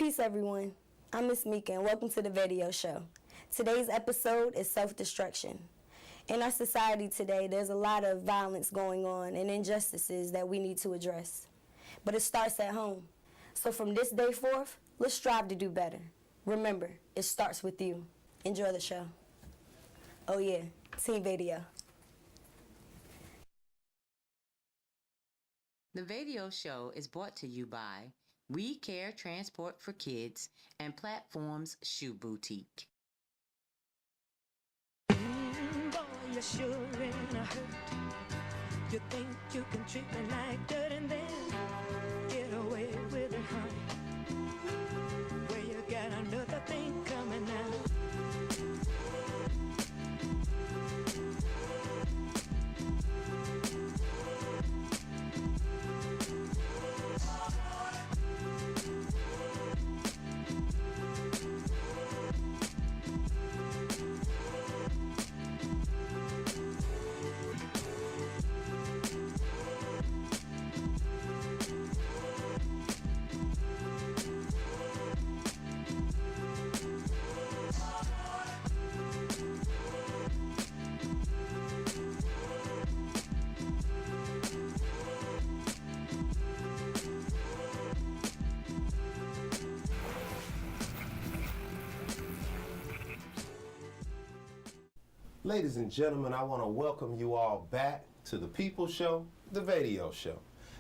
Peace, everyone. I'm Miss Mika, and welcome to the VAdio Show. Today's episode is self-destruction. In our society today, there's a lot of violence going on and injustices that we need to address. But it starts at home. So from this day forth, let's strive to do better. Remember, it starts with you. Enjoy the show. Oh yeah, Team VAdio. The VAdio Show is brought to you by We Care Transport for Kids and Platforms Shoe Boutique. Boy, you're sure in a hurt. You think you can treat me like dirt and then get away with it, huh? Well, you got another thing coming out. Ladies and gentlemen, I want to welcome you all back to the People Show, the VAdio Show.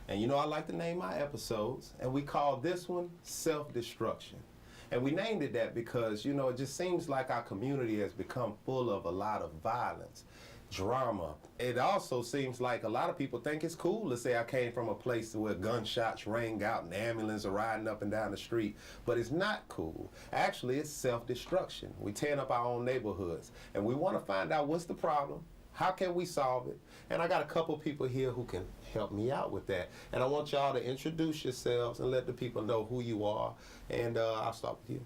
And you know I like to name my episodes, and we call this one Self-Destruction. And we named it that because, you know, it just seems like our community has become full of a lot of violence, drama. It also seems like a lot of people think it's cool to say I came from a place where gunshots rang out and ambulances are riding up and down the street, but it's not cool. Actually, it's self-destruction. We tearing up our own neighborhoods, and we want to find out what's the problem, how can we solve it, and I got a couple people here who can help me out with that. And I want y'all to introduce yourselves and let the people know who you are, and I'll start with you.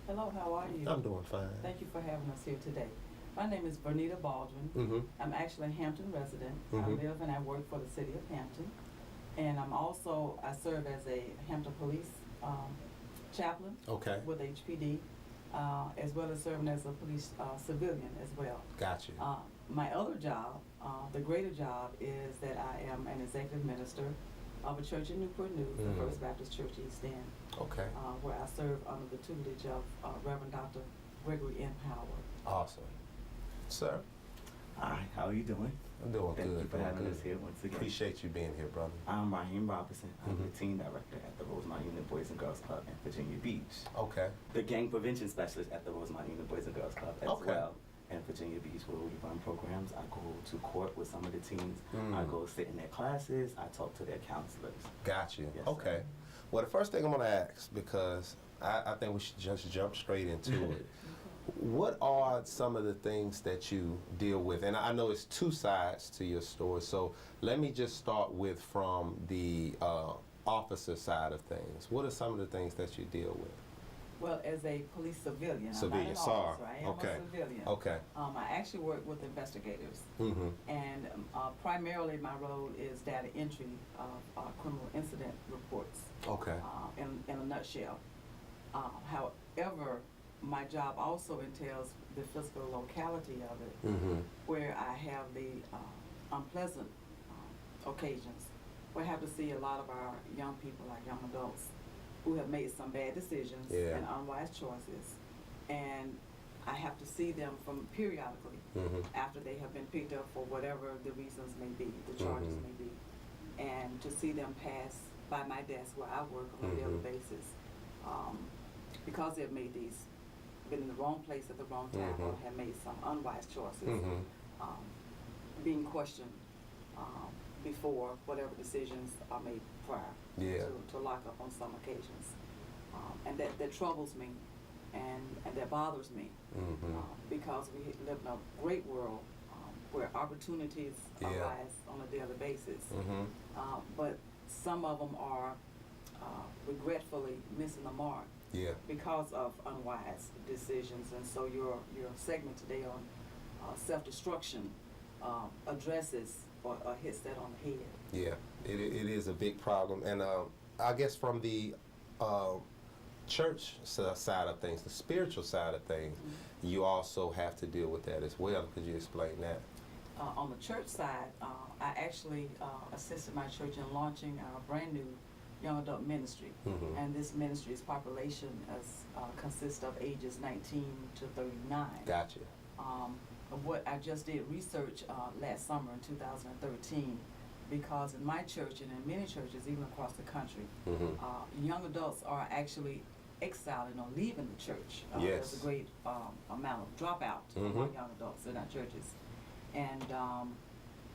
Hello, how are you? I'm doing fine. Thank you for having us here today. My name is Vernita Baldwin. Mm-hmm. I'm actually a Hampton resident. Mm-hmm. I live and I work for the city of Hampton. And I serve as a Hampton police chaplain with HPD, as well as serving as a police civilian as well. Gotcha. My other job, the greater job, is that I am an executive minister of a church in Newport News, the First Baptist Church East End, where I serve under the tutelage of Reverend Dr. Gregory M. Howard. Awesome. Sir? Hi, how are you doing? I'm doing good. Thank you for having us here once again. Appreciate you being here, brother. I'm Rahiem Robinson. I'm the team director at the Rosemont Unit Boys and Girls Club in Virginia Beach. Okay. The gang prevention specialist at the Rosemont Unit Boys and Girls Club as well. In Virginia Beach, where we run programs. I go to court with some of the teens. I go sit in their classes. I talk to their counselors. Gotcha. Yes, okay. Sir. Well, the first thing I'm going to ask, because I think we should just jump straight into it. What are some of the things that you deal with? And I know it's two sides to your story, so let me just start with from the officer side of things. What are some of the things that you deal with? Well, as a police civilian, Civilian, I'm not an sorry. officer, I am a civilian. Okay. I actually work with investigators, Mm-hmm. and primarily my role is data entry of criminal incident reports. Okay. In a nutshell. However, my job also entails the physical locality of it, where I have the unpleasant occasions where I have to see a lot of our young people, like young adults, who have made some bad decisions and unwise choices, and I have to see them from periodically after they have been picked up for whatever the reasons may be, the charges may be, and to see them pass by my desk where I work on a daily basis, because they've made been in the wrong place at the wrong time, or have made some unwise choices, being questioned before whatever decisions are made prior to lock up on some occasions. And that troubles me, and that bothers me, because we live in a great world where opportunities arise on a daily basis, but some of them are regretfully missing the mark because of unwise decisions. And so your segment today on self-destruction addresses or hits that on the head. Yeah, it is a big problem. And I guess from the church side of things, the spiritual side of things, you also have to deal with that as well. Could you explain that? On the church side, I actually assisted my church in launching our brand new young adult ministry. And this ministry's population consists of ages 19 to 39. Gotcha. What I just did research last summer in 2013, because in my church and in many churches, even across the country, young adults are actually exiling or leaving the church. There's a great amount of dropout among young adults in our churches. And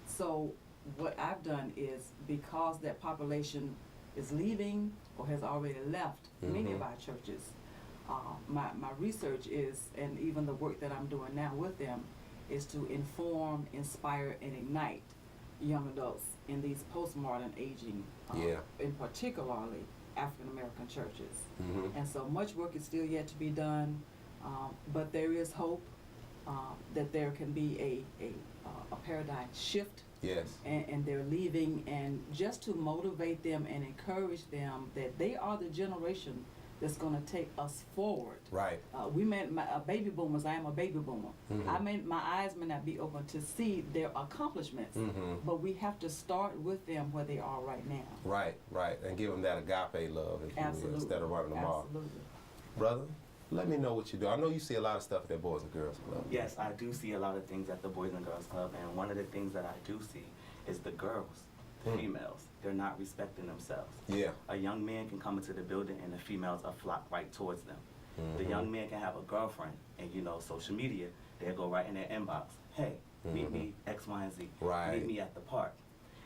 so what I've done is, because that population is leaving or has already left many of our churches, my research is, and even the work that I'm doing now with them, is to inform, inspire, and ignite young adults in these postmodern aging, in particularly African American churches. And so much work is still yet to be done, but there is hope that there can be a paradigm shift. Yes. And they're leaving, and just to motivate them and encourage them that they are the generation that's going to take us forward. Right. We meant baby boomers. I am a baby boomer. I mean, my eyes may not be open to see their accomplishments, but we have to start with them where they are right now. Right, right, and give them that agape love, if you will, instead of running them off. Absolutely. Brother, let me know what you do. I know you see a lot of stuff at that Boys and Girls Club. Yes, I do see a lot of things at the Boys and Girls Club, and one of the things that I do see is the girls, the females. They're not respecting themselves. Yeah. A young man can come into the building and the females are flocked right towards them. The young man can have a girlfriend, and you know, social media, they'll go right in their inbox. Hey, meet me X, Y, and Z. Right. Meet me at the park.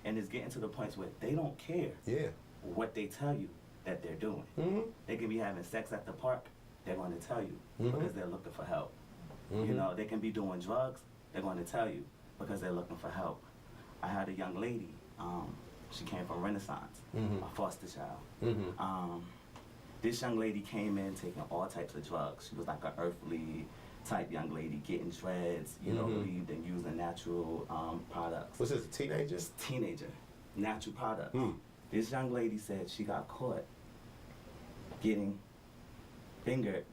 And it's getting to the points where they don't care what they tell you that they're doing. They can be having sex at the park. They're going to tell you because they're looking for help. You know, they can be doing drugs. They're going to tell you because they're looking for help. I had a young lady. She came from Renaissance, a foster child. This young lady came in taking all types of drugs. She was like an earthly type young lady, getting dreads, you know, believed in using natural products. Was this a teenager? Teenager, natural products. This young lady said she got caught getting fingered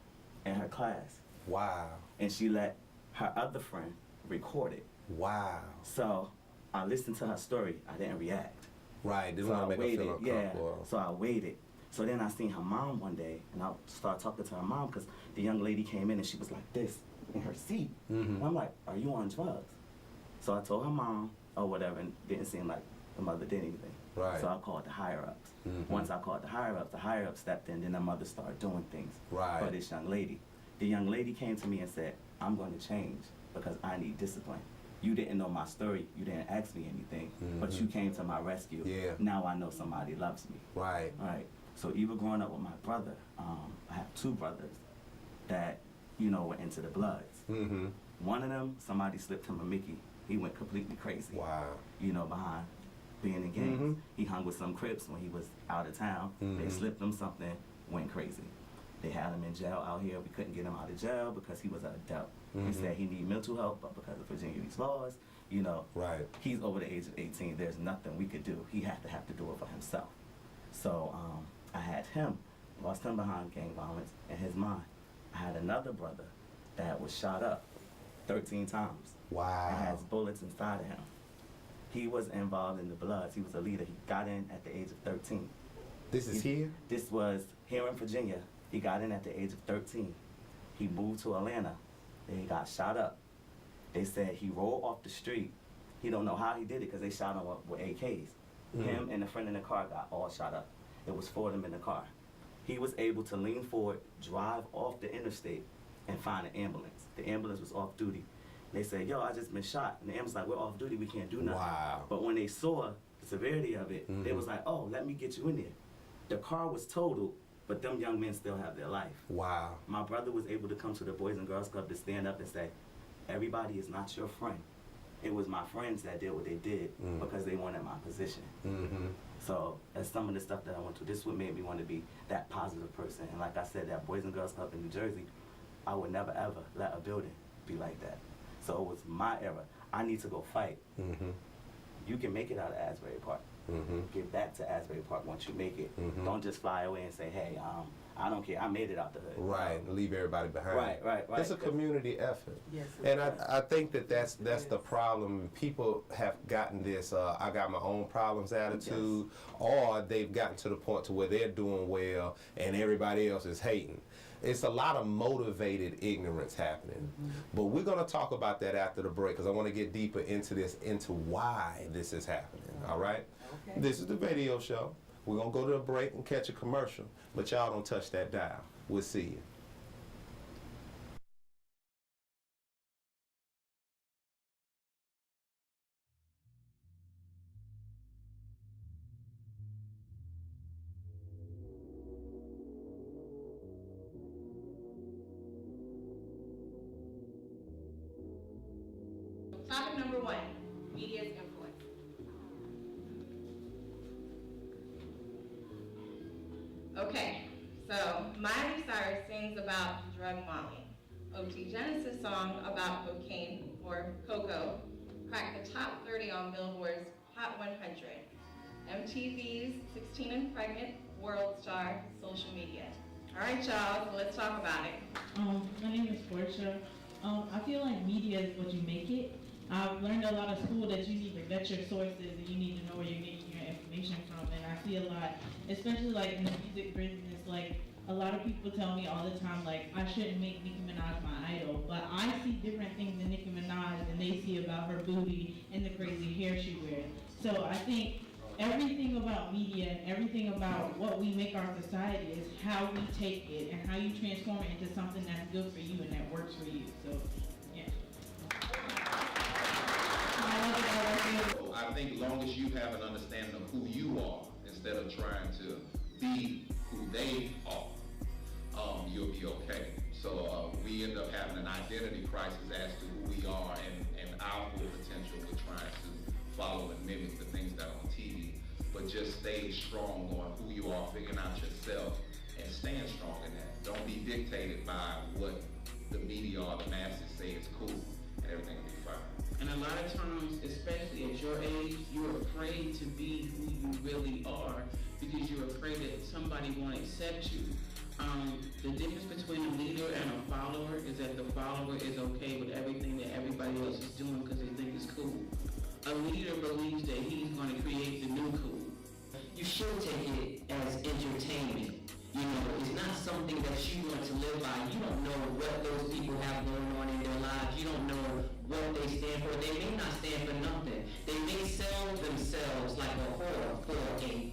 in her class. Wow. And she let her other friend record it. Wow. So I listened to her story. I didn't react. Right, didn't So want I to make her feel waited, uncomfortable. so I waited. So then I seen her mom one day, and I started talking to her mom because the young lady came in and she was like this in her seat. And I'm like, are you on drugs? So I told her mom or whatever, and it didn't seem like the mother did anything. Right. So I called the higher-ups. Once I called the higher-ups stepped in, then the mother started doing things Right. for this young lady. The young lady came to me and said, I'm going to change because I need discipline. You didn't know my story, you didn't ask me anything, but you came to my rescue. Yeah. Now I know somebody loves me. Right. Right. So even growing up with my brother, I have two brothers that, you know, were into the Bloods. One of them, somebody slipped him a Mickey. He went completely crazy. Wow. You know, behind being in gangs. He hung with some Clipse when he was out of town. They slipped him something, went crazy. They had him in jail out here. We couldn't get him out of jail because he was an adult. He said he needed mental help, but because of Virginia's laws, you know, Right. he's over the age of 18. There's nothing we could do. He had to do it for himself. So I had him, lost him behind gang violence in his mind. I had another brother that was shot up 13 times. Wow. And has bullets inside of him. He was involved in the Bloods. He was a leader. He got in at the age of 13. This is here? This was here in Virginia. He got in at the age of 13. He moved to Atlanta. Then he got shot up. They said he rolled off the street. He don't know how he did it because they shot him with AKs. Him and a friend in the car got all shot up. It was 4 of them in the car. He was able to lean forward, drive off the interstate, and find an ambulance. The ambulance was off duty. They said, yo, I just been shot. And the ambulance like, we're off duty, we can't do nothing. Wow. But when they saw the severity of it, they was like, oh, let me get you in there. The car was totaled, but them young men still have their life. Wow. My brother was able to come to the Boys and Girls Club to stand up and say, everybody is not your friend. It was my friends that did what they did because they wanted my position. So that's some of the stuff that I went through. This is what made me want to be that positive person. And like I said, that Boys and Girls Club in New Jersey, I would never ever let a building be like that. So it was my era. I need to go fight. You can make it out of Asbury Park. Get back to Asbury Park once you make it. Don't just fly away and say, hey, I don't care. I made it out the hood. Right, leave everybody behind. Right. It's a community effort. Yes, And I think that's the problem. People have gotten this, I got my own problems attitude, or they've gotten to the point to where they're doing well and everybody else is hating. It's a lot of motivated ignorance happening. But we're going to talk about that after the break, because I want to get deeper into this, into why this is happening, all right? Okay. This is the VAdio Show. We're going to go to a break and catch a commercial, but y'all don't touch that dial. We'll see you. Topic number 1, media's influence. Okay, so Miley Cyrus sings about drug Molly. OT Genesis' song about cocaine, or cocoa, cracked the top 30 on Billboard's Hot 100. MTV's 16 and Pregnant, World Star, social media. All right, y'all, so let's talk about it. My name is Portia. I feel like media is what you make it. I've learned a lot of school that you need to vet your sources and you need to know where you're getting your information from. And I see a lot, especially like in the music business, like a lot of people tell me all the time, like I shouldn't make Nicki Minaj my idol, but I see different things in Nicki Minaj than they see about her booty and the crazy hair she wears. So I think everything about media and everything about what we make our society is how we take it and how you transform it into something that's good for you and that works for you. So, yeah. I think long as you have an understanding of who you are, instead of trying to be who they are, you'll be okay. So we end up having an identity crisis as to who we are and our full potential. We're trying to follow and mimic the things that are on TV, but just stay strong on who you are, figuring out yourself, and staying strong in that. Don't be dictated by what the media or the masses say is cool, and everything will be fine. And a lot of times, especially at your age, you're afraid to be who you really are because you're afraid that somebody won't accept you. The difference between a leader and a follower is that the follower is okay with everything that everybody else is doing because they think it's cool. A leader believes that he's going to create the new cool. You should take it as entertainment. You know, it's not something that you want to live by. You don't know what those people have going on in their lives. You don't know what they stand for. They may not stand for nothing. They may sell themselves like a whore for $1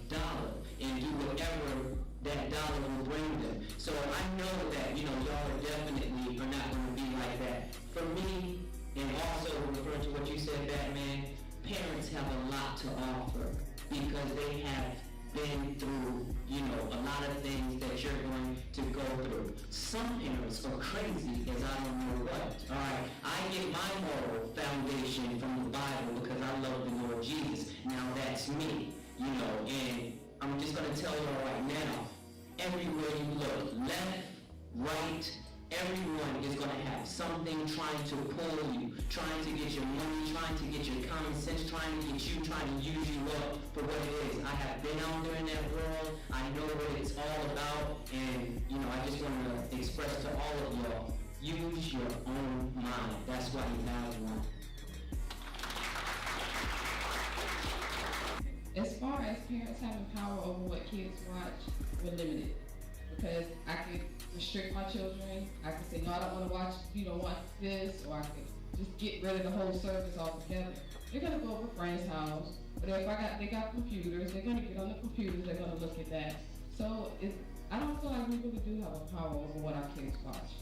and do whatever that dollar will bring them. So I know that, you know, y'all are definitely are not going to be like that. For me, and also referring to what you said, Batman, parents have a lot to offer because they have been through, you know, a lot of things that you're going to go through. Some parents are crazy as I don't know what. All right, I get my moral foundation from the Bible because I love the Lord Jesus. Now that's me, you know, and I'm just going to tell you right now, everywhere you look, left, right, everyone is going to have something trying to pull you, trying to get your money, trying to get your common sense, trying to get you, trying to use you up for what it is. I have been out there in that world. I know what it's all about. And, you know, I just want to express to all of y'all, use your own mind. That's why you have one. As far as parents having power over what kids watch, we're limited. Because I could restrict my children. I could say, no, I don't want to watch, you don't watch this, or I could just get rid of the whole service altogether. They're going to go over a friend's house, but if they got computers, they're going to get on the computers, they're going to look at that. So I don't feel like we really do have a power over what our kids watch.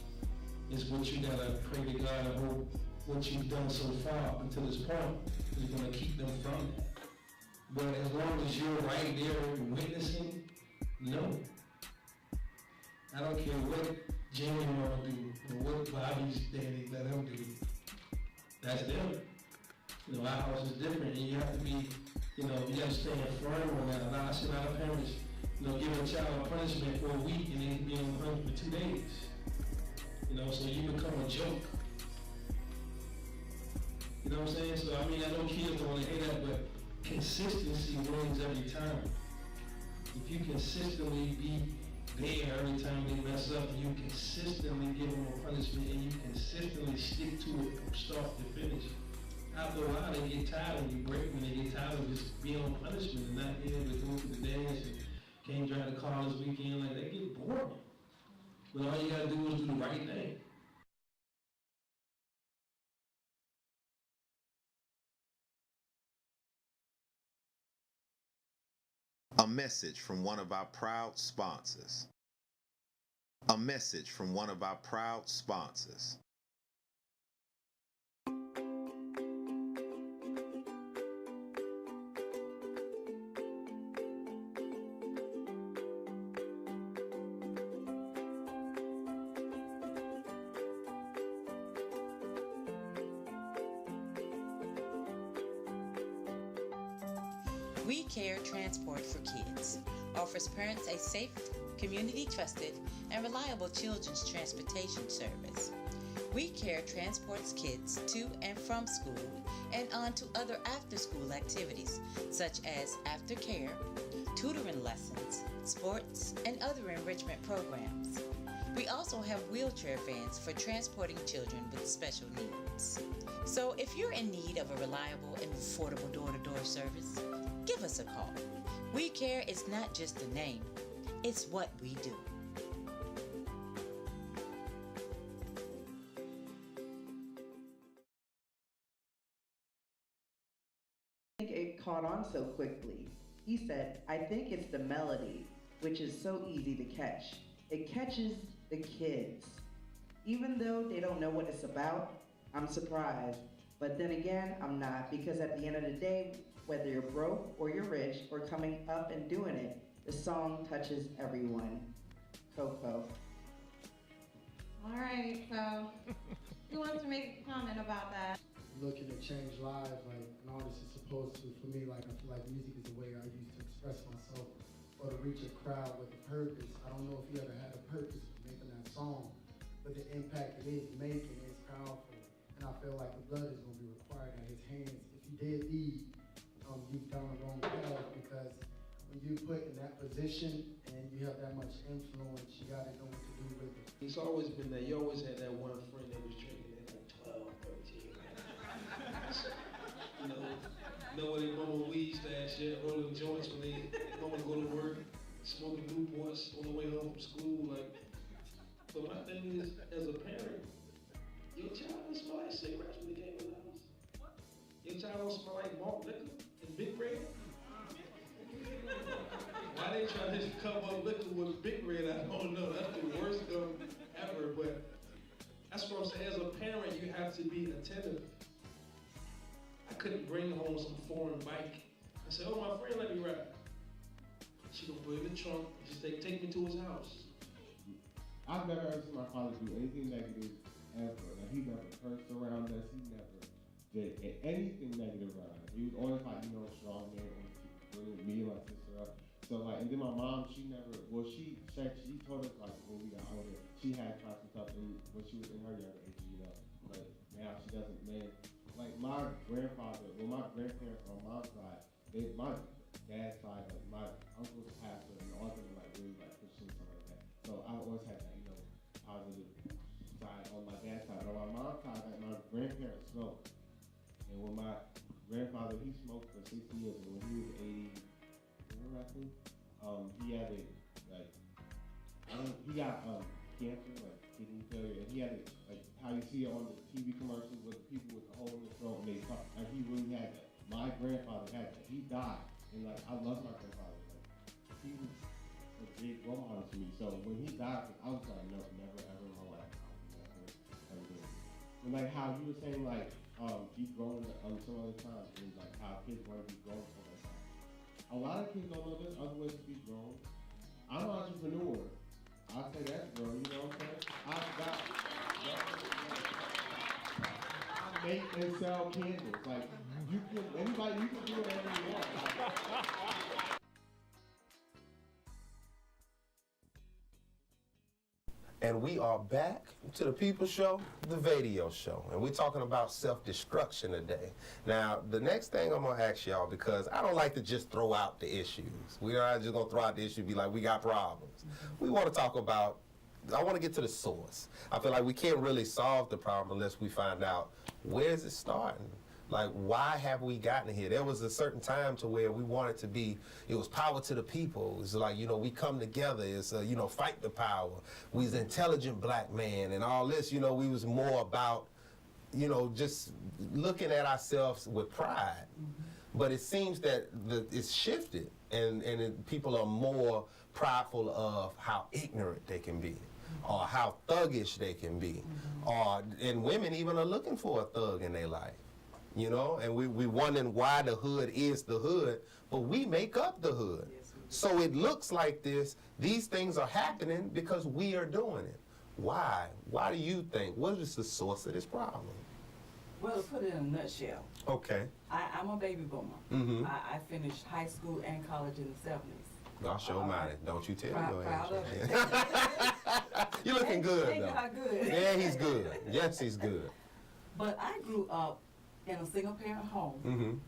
It's what you got to pray to God and hope what you've done so far up until this point is going to keep them from that. But as long as you're right there witnessing, no. I don't care what Jamie want to do or what Bobby's daddy let him do. That's them. You know, our house is different, and you have to be, you know, you got to stand firm on that. I see a lot of parents, you know, give a child a punishment for a week and then be on home for 2 days. You know, so you become a joke. You know what I'm saying? So I mean, I know kids don't want to hear that, but consistency wins every time. If you consistently be there every time they mess up, and you consistently give them a punishment, and you consistently stick to it from start to finish. After a while, they get tired when you break, when they get tired of just being on punishment and not being able to go to the dance and can't drive the car this weekend, like they get bored. But all you gotta do is do the right thing. A message from one of our proud sponsors. A message from one of our proud sponsors. We Care Transport for Kids offers parents a safe, community-trusted, and reliable children's transportation service. We Care transports kids to and from school and on to other after-school activities such as aftercare, tutoring lessons, sports, and other enrichment programs. We also have wheelchair vans for transporting children with special needs. So if you're in need of a reliable and affordable door-to-door service, give us a call. We Care is not just a name, it's what we do. I think it caught on so quickly. He said, I think it's the melody, which is so easy to catch. It catches the kids. Even though they don't know what it's about, I'm surprised. But then again, I'm not, because at the end of the day, whether you're broke or you're rich or coming up and doing it, the song touches everyone. Coco. All right, so who wants to make a comment about that? Looking to change lives, like an artist is supposed to, for me, like I feel like music is a way I use to express myself or to reach a crowd with a purpose. I don't know if you ever had a purpose for making that song, but the impact it is making is powerful. And I feel like the blood is going to be required at his hands. If you did lead, you've gone the wrong path, because when you put in that position and you have that much influence, you got to know what to do with it. It's always been that you always had that one friend that was drinking at like 12, 13. Know where they mama weed stash at, rolling joints when they mama go to work, smoking Newports on the way home from school. Like, but my thing is, as a parent, your child don't smell like cigarettes when they came in the house. Your child don't smell like malt liquor and Big Red. Why they try to cover up liquor with Big Red, I don't know. That's the worst gum ever. But that's what I'm saying. As a parent, you have to be attentive. I couldn't bring home some foreign bike. I said, oh, my friend let me ride. She gonna put it in the trunk and just take me to his house. I've never ever seen my father do anything negative ever. Like, he never cursed around us. He never did anything negative around us. He was always like, strong man, bringing me and my sister up. So like, and then my mom, she never, well, she told us like when we got older, she had tried some stuff when she was in her younger age, but now she doesn't, man. Like my grandfather, well, my grandparents on my side, my dad's side, like my uncle's a pastor and all of them were like really like Christian, stuff like that. So I always had that, positive side on my dad's side. But on my mom's side, like my grandparents smoked. And when my grandfather, he smoked for 60 years, and when he was 84, I think, he had he got cancer, like kidney failure, and he had it, like how you see it on the TV commercials with the people with the hole in the throat, and they talk, like he really had that. My grandfather had that. He died, and like I love my grandfather. Like he was a big role model to me. So when he died, I was like, no, never ever in my life. Ever do it. And like how you were saying, like keep growing some other times, and like how kids want to be grown all the time. A lot of kids don't know there's other ways to be grown. I'm an entrepreneur. I'll say that, bro. You know what I'm saying? I make and sell candles. Like you can do whatever you want. And we are back to the People Show, the VAdio Show. And we're talking about self-destruction today. Now, the next thing I'm going to ask y'all, because I don't like to just throw out the issues. We're not just going to throw out the issue and be like, we got problems. We want to talk about, I want to get to the source. I feel like we can't really solve the problem unless we find out where is it starting. Like, why have we gotten here? There was a certain time to where we wanted to be, it was power to the people. It's like, you know, we come together. It's, you know, fight the power. We was an intelligent black man and all this, you know, we was more about, you know, just looking at ourselves with pride. But it seems that it's shifted and people are more prideful of how ignorant they can be or how thuggish they can be. And women even are looking for a thug in their life. You know, and we wondering why the hood is the hood, but we make up the hood. So it looks like this. These things are happening because we are doing it. Why? Why do you think? What is the source of this problem? Well, to put it in a nutshell. Okay. I'm a baby boomer. Mm-hmm. I finished high school and college in the 70s. I'll show mine. Don't you tell me. Proud of it. You're looking good, Thank though. God good. Yeah, he's good. Yes, he's good. But I grew up in a single-parent home,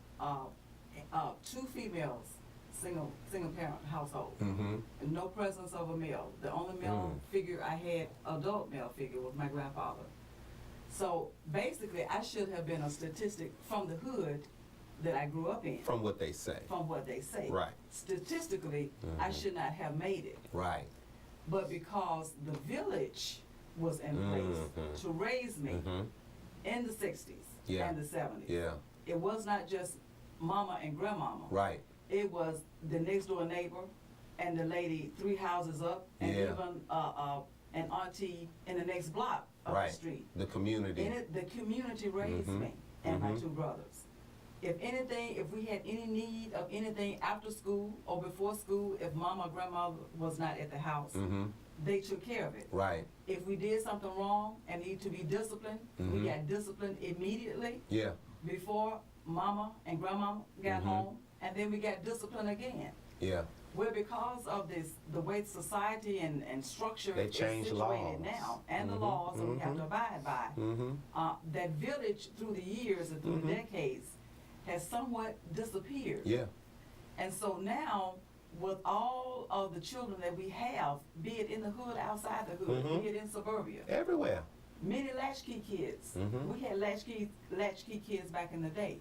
two females, single-parent household, and no presence of a male. The only male figure I had, adult male figure, was my grandfather. So basically, I should have been a statistic from the hood that I grew up in. From what they say. From what they say. Right. Statistically, I should not have made it. Right. But because the village was in place to raise me in the 60s. And the 70s. Yeah. It was not just mama and grandmama. Right. It was the next door neighbor and the lady 3 houses up and even an auntie in the next block of the street. The community. The community raised me and my 2 brothers. If anything, if we had any need of anything after school or before school, if mama or grandma was not at the house, they took care of it. Right. If we did something wrong and need to be disciplined, we got disciplined immediately. Yeah. Before mama and grandma got home, and then we got disciplined again. Yeah. Well, because of this, the way society and structure is situated laws. now, and the laws that we have to abide by, that village through the years and through the decades has somewhat disappeared. Yeah. And so now, with all of the children that we have, be it in the hood, outside the hood, be it in suburbia. Everywhere. Many latchkey kids. We had latchkey kids back in the day.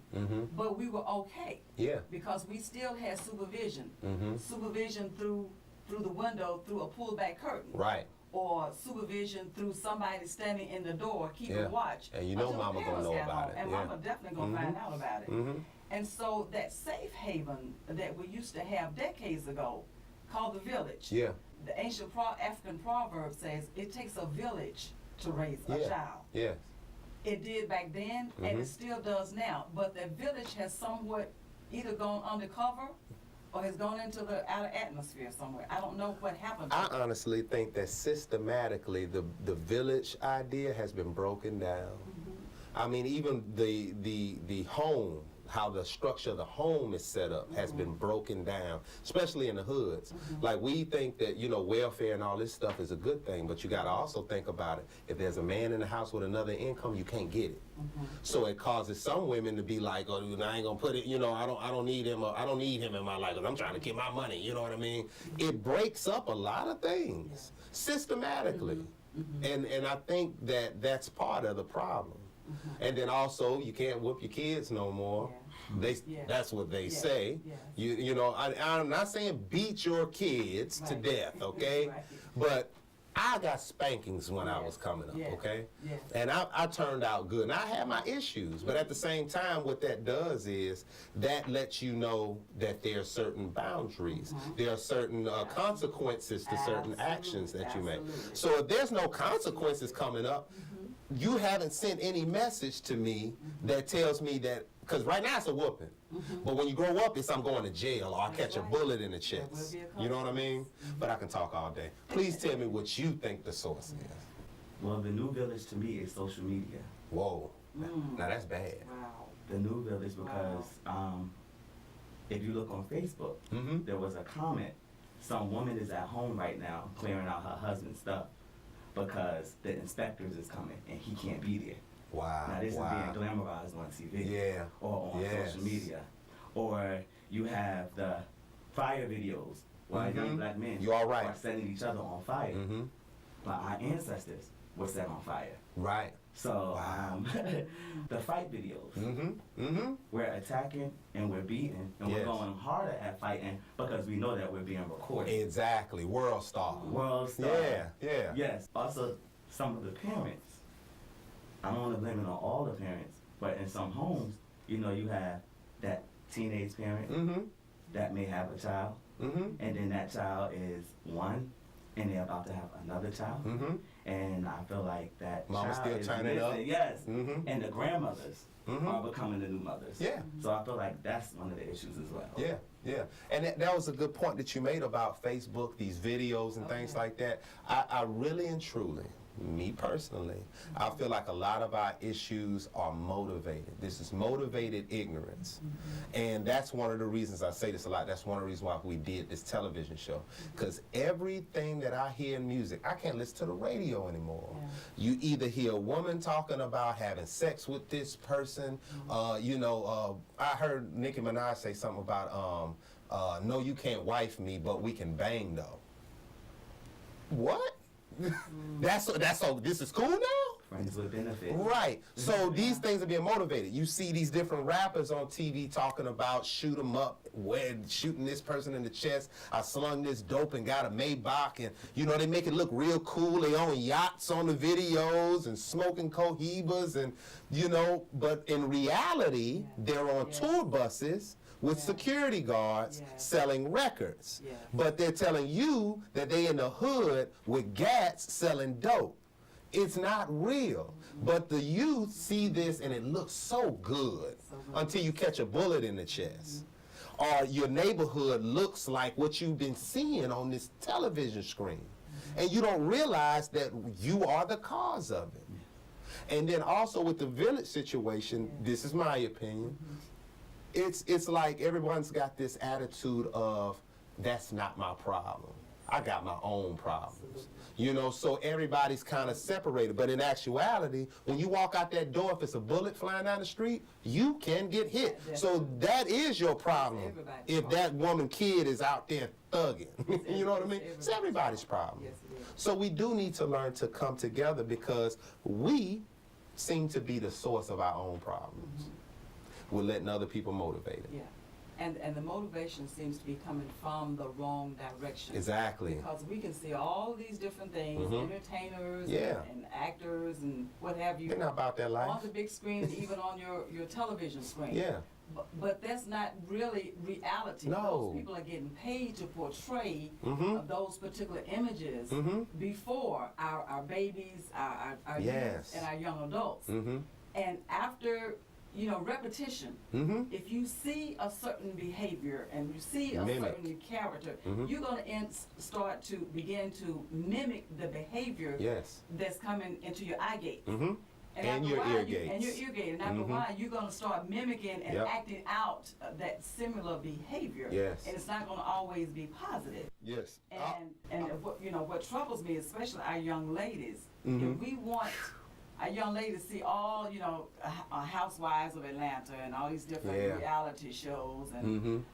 But we were okay. Yeah. Because we still had supervision. Supervision through the window, through a pullback curtain. Right. Or supervision through somebody standing in the door, keeping watch. And you know mama gonna know about it. And mama definitely gonna find out about it. And so that safe haven that we used to have decades ago, called the village. Yeah. The ancient African proverb says, it takes a village to raise a child. Yes. It did back then, and it still does now. But the village has somewhat either gone undercover or has gone into the outer atmosphere somewhere. I don't know what happened. I honestly think that systematically the village idea has been broken down. I mean, even the home, how the structure of the home is set up has been broken down, especially in the hoods. Like, we think that, you know, welfare and all this stuff is a good thing, but you got to also think about it. If there's a man in the house with another income, you can't get it. So it causes some women to be like, oh, I ain't gonna put it, you know, I don't need him, or I don't need him in my life because I'm trying to get my money, you know what I mean? It breaks up a lot of things systematically. And I think that that's part of the problem. And then also, you can't whoop your kids no more. That's what they say. You know, I'm not saying beat your kids to death, okay? But I got spankings when I was coming up, okay? And I turned out good. And I had my issues, but at the same time, what that does is that lets you know that there are certain boundaries. There are certain consequences to certain actions that you make. So if there's no consequences coming up, you haven't sent any message to me that tells me that, because right now it's a whooping. But when you grow up, it's I'm going to jail or I catch a bullet in the chest. You know what I mean? But I can talk all day. Please tell me what you think the source is. Well, the new village to me is social media. Whoa. Now that's bad. The new village because if you look on Facebook, there was a comment. Some woman is at home right now clearing out her husband's stuff. because the inspectors is coming and he can't be there. Wow. Now this is being glamorized on TV or on social media. Or you have the fire videos where young black men are setting each other on fire. But our ancestors were set on fire. Right. So the fight videos, we're attacking and we're beating and we're going harder at fighting because we know that we're being recorded. Exactly. World star. World star. Yeah. Yes. Also, some of the parents, I don't want to blame it on all the parents, but in some homes, you know, you have that teenage parent that may have a child, and then that child is 1, and they're about to have another child. And I feel like that Mama's child still is turning up. Yes. And the grandmothers are becoming the new mothers. Yeah. So I feel like that's one of the issues as well. Yeah. And that was a good point that you made about Facebook, these videos and things like that. I really and truly, me personally, I feel like a lot of our issues are motivated. This is motivated ignorance. And that's one of the reasons I say this a lot. That's one of the reasons why we did this television show. Because everything that I hear in music, I can't listen to the radio anymore. You either hear a woman talking about having sex with this person, you know, I heard Nicki Minaj say something about, no, you can't wife me, but we can bang though. What? That's so this is cool now? Friends with benefits. Right. So these things are being motivated. You see these different rappers on TV talking about shoot 'em up, shooting this person in the chest. I slung this dope and got a Maybach, and you know they make it look real cool. They own yachts on the videos and smoking cohibas, and you know. But in reality, they're on tour buses with security guards selling records. But they're telling you that they in the hood with gats selling dope. It's not real. But the youth see this and it looks so good until you catch a bullet in the chest. Or your neighborhood looks like what you've been seeing on this television screen. And you don't realize that you are the cause of it. And then also with the village situation, this is my opinion, it's like everyone's got this attitude of, that's not my problem. I got my own problems. You know, so everybody's kind of separated. But in actuality, when you walk out that door, if it's a bullet flying down the street, you can get hit. So that is your problem if that kid is out there thugging. You know what I mean? It's everybody's problem. So we do need to learn to come together because we seem to be the source of our own problems. We're letting other people motivate it. And the motivation seems to be coming from the wrong direction. Exactly. Because we can see all these different things, entertainers and actors and what have you. They're not about their life. On the big screen, even on your television screen. But that's not really reality. No. Those people are getting paid to portray those particular images before our babies, our youth, and our young adults. And after repetition. If you see a certain behavior and you see a certain character, you're going to begin to mimic the behavior that's coming into your eye gate. And your ear gates. And your ear gate. And after a while, you're going to start mimicking and acting out that similar behavior. And it's not going to always be positive. And what troubles me, especially our young ladies, if we want our young ladies see all, Housewives of Atlanta and all these different reality shows, and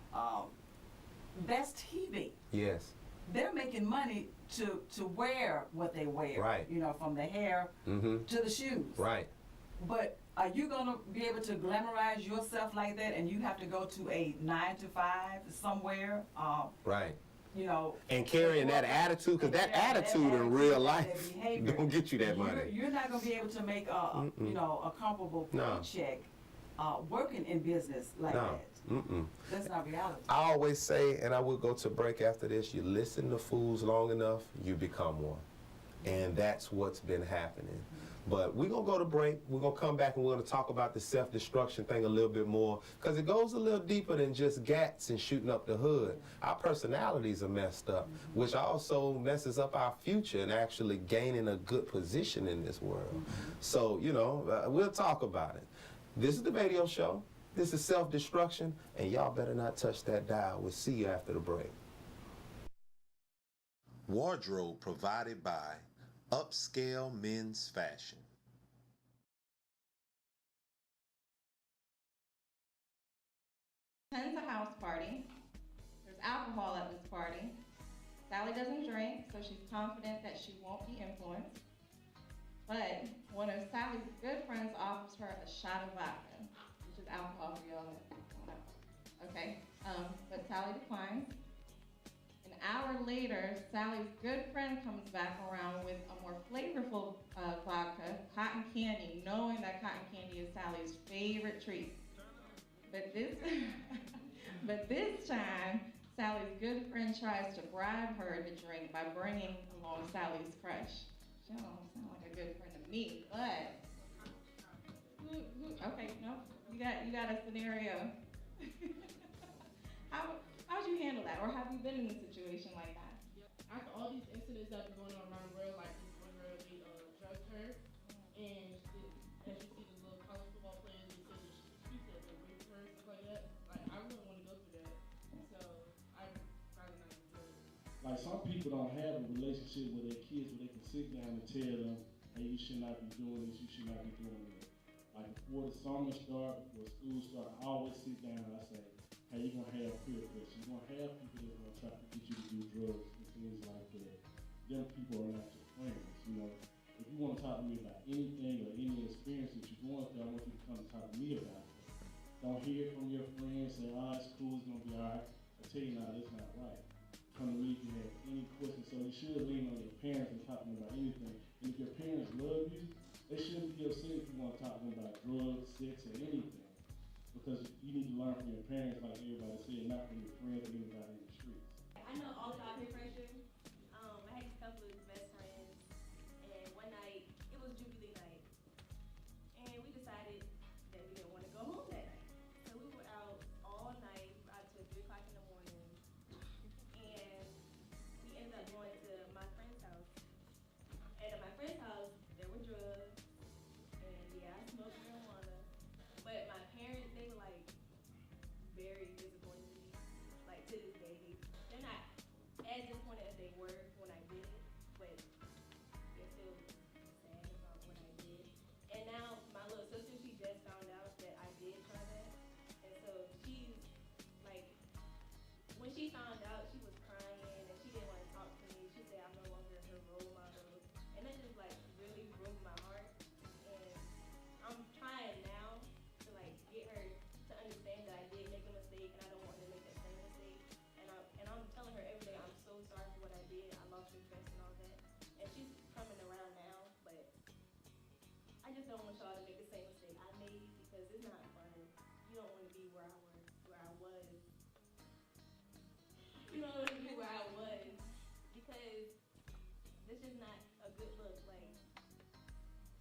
that's TV. They're making money to wear what they wear, from the hair to the shoes. But are you going to be able to glamorize yourself like that, and you have to go to a 9-to-5 somewhere? And carrying that attitude, because that attitude in real life don't get you that money. You're not going to be able to make a comparable paycheck working in business like that. That's not reality. I always say, and I will go to break after this, you listen to fools long enough, you become one. And that's what's been happening. But we're going to go to break. We're going to come back and we're going to talk about the self-destruction thing a little bit more, because it goes a little deeper than just gats and shooting up the hood. Our personalities are messed up, which also messes up our future and actually gaining a good position in this world. So, we'll talk about it. This is the VAdio Show. This is self-destruction, and y'all better not touch that dial. We'll see you after the break. Wardrobe provided by Upscale men's fashion. Attends a house party. There's alcohol at this party. Sally doesn't drink, so she's confident that she won't be influenced. But one of Sally's good friends offers her a shot of vodka, which is alcohol for y'all that don't know. Okay, but Sally declines. An hour later, Sally's good friend comes back around with a more flavorful vodka, cotton candy, knowing that cotton candy is Sally's favorite treat. But this time, Sally's good friend tries to bribe her to drink by bringing along Sally's crush. She don't sound like a good friend to me, but okay, no, you got a scenario. How'd you handle that, or have you been in a situation like that? After all these incidents that have been going on around the world, like this one girl, they drugged her, and as you see the little college football players, they said that she said they raped her, stuff like that. Like, I wouldn't want to go through that, so I'd rather not even do it. Like, some people don't have a relationship with their kids where they can sit down and tell them, hey, you should not be doing this, you should not be doing that. Like, before the summer start, before school start, I always sit down and I say, hey, you're going to have peer pressure. You're going to have people that are going to try to get you to do drugs and things like that. Them people are not your friends, you know. If you want to talk to me about anything or any experience that you're going through, I want you to come and talk to me about it. Don't hear it from your friends, say, oh, it's cool, it's going to be all right. I tell you now, that's not right. Come to me if you have any questions. So you should lean on your parents and talk to them about anything. And if your parents love you, they shouldn't be upset if you want to talk to them about drugs, sex, or anything. Because you need to learn from your parents, like everybody said, not from your friends or anybody in the streets. I know all about peer pressure. I had a couple of best friends, and one night, it was Jubilee night, and we decided that we didn't want to go home that night. So we were out all night, out till 3 o'clock in the morning, and we ended up going to my friend's house. And at my friend's house, there were drugs, and yeah, I smoked marijuana, but my parents, they were like very disappointed in me, like to this day. They're not as disappointed as they were when I did it, but they're still sad about what I did. And now my little sister, she just found out that I did try that, and so she's like, when she found out, she was crying and she didn't want to talk to me. She said I'm no longer her role model, and that just like really broke my heart. And I'm trying now to like get her to understand that I did make a mistake and I don't want her to make that same mistake. And I'm telling her every day I'm so sorry for what I did. I lost your trust and all that. And she's coming around now, but I just don't want y'all to make the same mistake I made because it's not fun. You don't want to be where I was. You don't want to be where I was because this is not a good look. Like,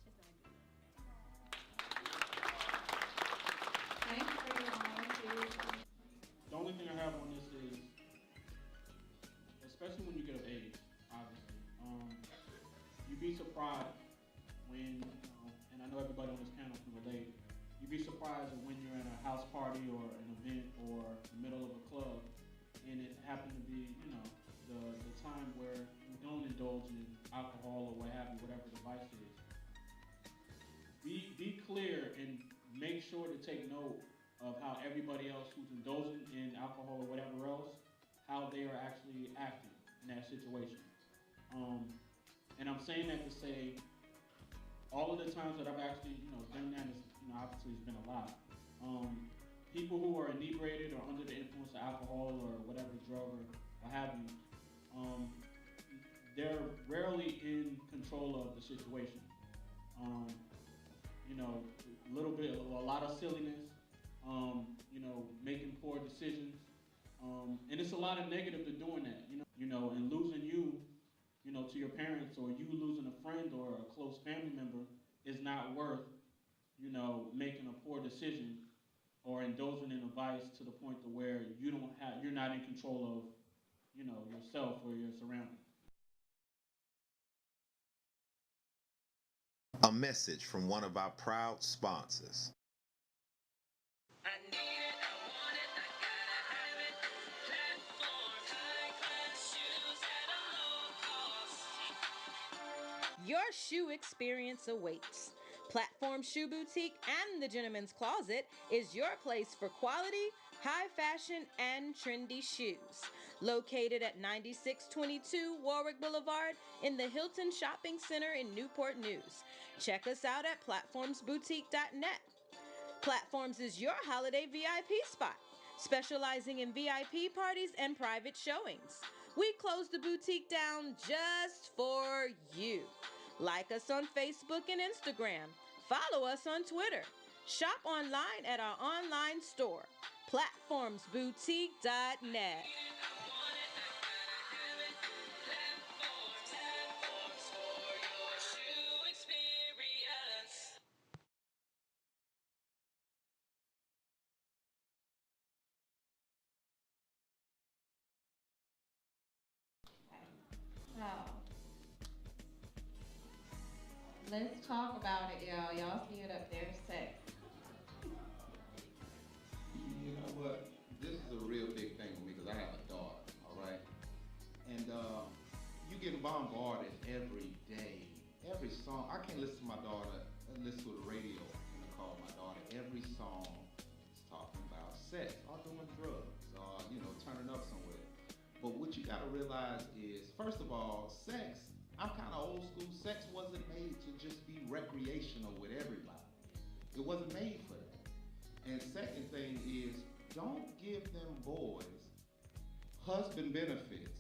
it's just not a good look. Thanks for your honesty. The only thing I have on this is, especially when you get of age, obviously, you'd be surprised when, and I know everybody on this panel can relate, you'd be surprised when you're in a house party or an event or the middle of a club, and it happened to be, you know, the time where you don't indulge in alcohol or what have you, whatever the vice is. Be clear and make sure to take note of how everybody else who's indulging in alcohol or whatever else, how they are actually acting in that situation. And I'm saying that to say, all of the times that I've actually, you know, done that is, you know, obviously it's been a lot. People who are inebriated or under the influence of alcohol or whatever drug or what have you, they're rarely in control of the situation. You know, a lot of silliness, you know, making poor decisions, and it's a lot of negative to doing that, you know, and losing you know, to your parents, or you losing a friend or a close family member is not worth, you know, making a poor decision or indulging in a vice to the point to where you're not in control of, you know, yourself or your surroundings. A message from one of our proud sponsors. your shoe experience awaits. Platform Shoe Boutique and the Gentleman's Closet is your place for quality, high fashion, and trendy shoes. Located at 9622 Warwick Boulevard in the Hilton Shopping Center in Newport News. Check us out at platformsboutique.net. Platforms is your holiday VIP spot, specializing in VIP parties and private showings. We closed the boutique down just for you. Like us on Facebook and Instagram. Follow us on Twitter. Shop online at our online store, platformsboutique.net. So, let's talk about it, y'all. Y'all see it up there, sex. You know what? This is a real big thing for me because I have a daughter, all right? And you get bombarded every day. Every song, I can't listen to my daughter, listen to the radio in the car with my daughter. Every song is talking about sex, or doing drugs, or, turning up somewhere. But what you gotta realize is, first of all, sex, I'm kind of old school. Sex wasn't made to just be recreational with everybody. It wasn't made for that. And second thing is, don't give them boys husband benefits.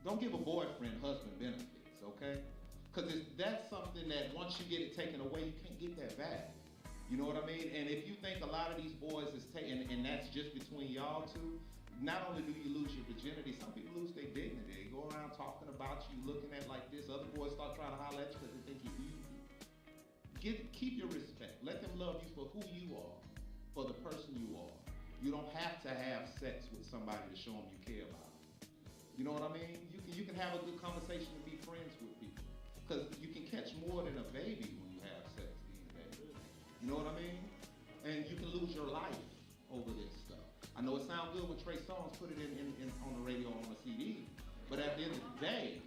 Don't give a boyfriend husband benefits, okay? Because that's something that once you get it taken away, you can't get that back. You know what I mean? And if you think a lot of these boys is taking, and that's just between y'all two, not only do you lose your virginity, some people lose their dignity. They go around talking about you, looking at like this. Other boys start trying to holler at you because they think you're easy. Keep your respect. Let them love you for who you are, for the person you are. You don't have to have sex with somebody to show them you care about them. You know what I mean? You can have a good conversation and be friends with people. Because you can catch more than a baby when you have sex these days. You know what I mean? And you can lose your life over this stuff. I know it sounds good when Trey Songz put it in on the radio on a CD, but at the end of the day,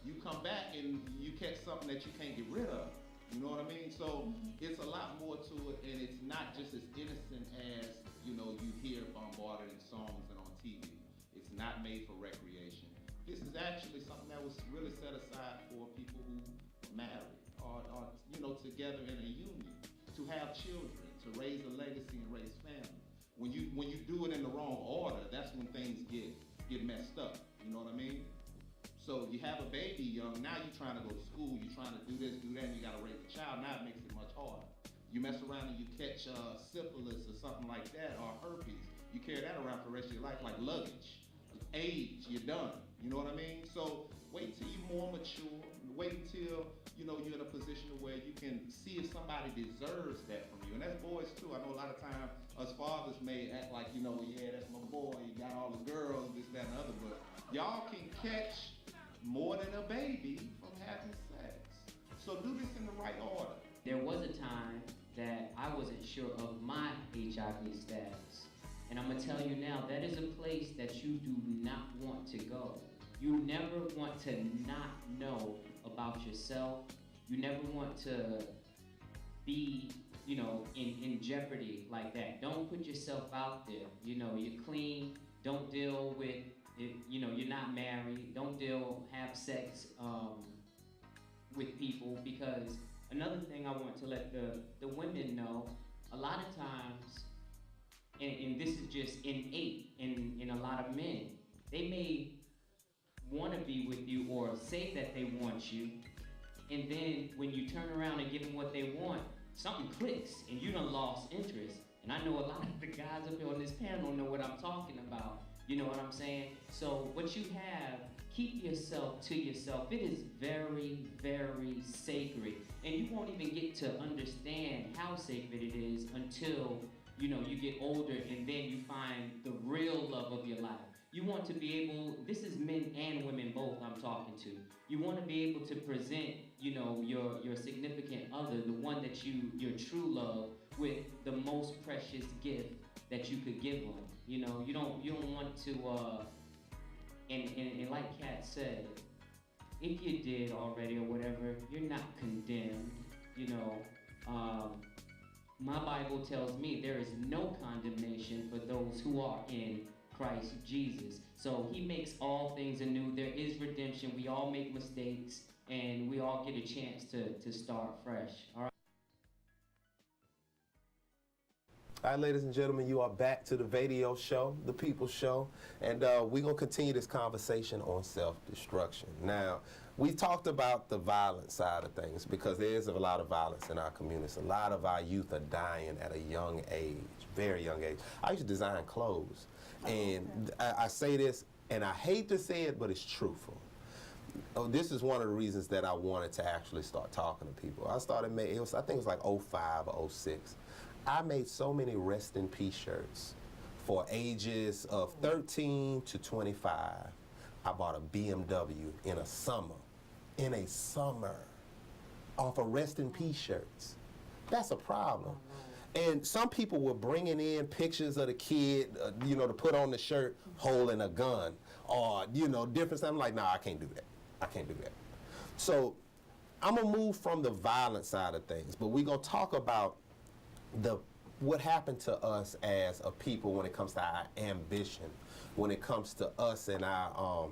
you come back and you catch something that you can't get rid of. You know what I mean? So it's a lot more to it, and it's not just as innocent as, you hear bombarded in songs and on TV. It's not made for recreation. This is actually something that was really set aside for people who are married or together in a union, to have children, to raise a legacy and raise family. When you do it in the wrong order, that's when things get messed up. You know what I mean? So you have a baby young, now you're trying to go to school, you're trying to do this, do that, and you gotta raise a child, now it makes it much harder. You mess around and you catch syphilis or something like that, or herpes, you carry that around for the rest of your life like luggage. Age, you're done. You know what I mean? So wait till you're more mature, wait until you're in a position where you can see if somebody deserves that from you. And that's boys too. I know a lot of times us fathers may act like, yeah, that's my boy, you got all the girls, this, that, and the other, but y'all can catch more than a baby from having sex. So do this in the right order. There was a time that I wasn't sure of my HIV status. And I'm gonna tell you now, that is a place that you do not want to go. You never want to not know about yourself. You never want to be, in jeopardy like that. Don't put yourself out there. You're clean. Don't deal with it. You're not married. Don't have sex with people, because another thing I want to let the women know, a lot of times, and this is just innate in a lot of men, they may want to be with you or say that they want you, and then when you turn around and give them what they want, something clicks and you done lost interest. And I know a lot of the guys up here on this panel know what I'm talking about. You know what I'm saying? So what you have, keep yourself to yourself. It is very, very sacred. And you won't even get to understand how sacred it is until you get older, and then you find the real love of your life. You want to be able, this is men and women both I'm talking to. You want to be able to present, your significant other, the one that your true love, with the most precious gift that you could give them. You don't want to, and like Kat said, if you did already or whatever, you're not condemned. You know, my Bible tells me there is no condemnation for those who are in Christ Jesus. So he makes all things anew. There is redemption. We all make mistakes, and we all get a chance to start fresh. All right. All right, ladies and gentlemen, you are back to the VAdio Show, the People Show, and we're going to continue this conversation on self-destruction. Now, we talked about the violent side of things because there is a lot of violence in our communities. A lot of our youth are dying at a young age, very young age. I used to design clothes, and I say this, and I hate to say it, but it's truthful. Oh, this is one of the reasons that I wanted to actually start talking to people. I started making, I think it was like 05 or 06. I made so many rest in peace shirts for ages of 13 to 25. I bought a BMW in a summer off of rest in peace shirts. That's a problem. And some people were bringing in pictures of the kid, you know, to put on the shirt holding a gun or, you know, different stuff. I'm like, nah, I can't do that. I can't do that. So I'm going to move from the violent side of things, but we're going to talk about what happened to us as a people when it comes to our ambition, when it comes to us and our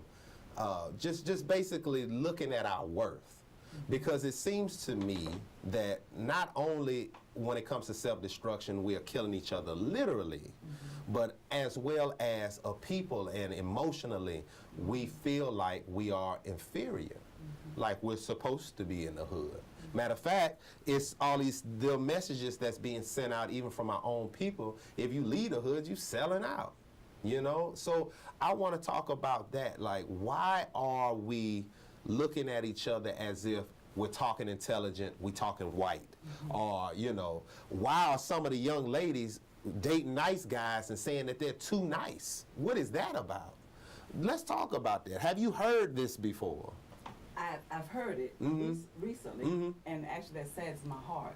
just basically looking at our worth. Because it seems to me that not only when it comes to self-destruction we are killing each other literally, but as well as a people and emotionally we feel like we are inferior, like we're supposed to be in the hood. Matter of fact, it's all the messages that's being sent out even from our own people. If you leave the hood, you selling out, you know? So I want to talk about that. Like, why are we looking at each other as if we're talking intelligent, we talking white? Or, you know, why are some of the young ladies dating nice guys and saying that they're too nice? What is that about? Let's talk about that. Have you heard this before? I've heard it recently, and actually that saddens my heart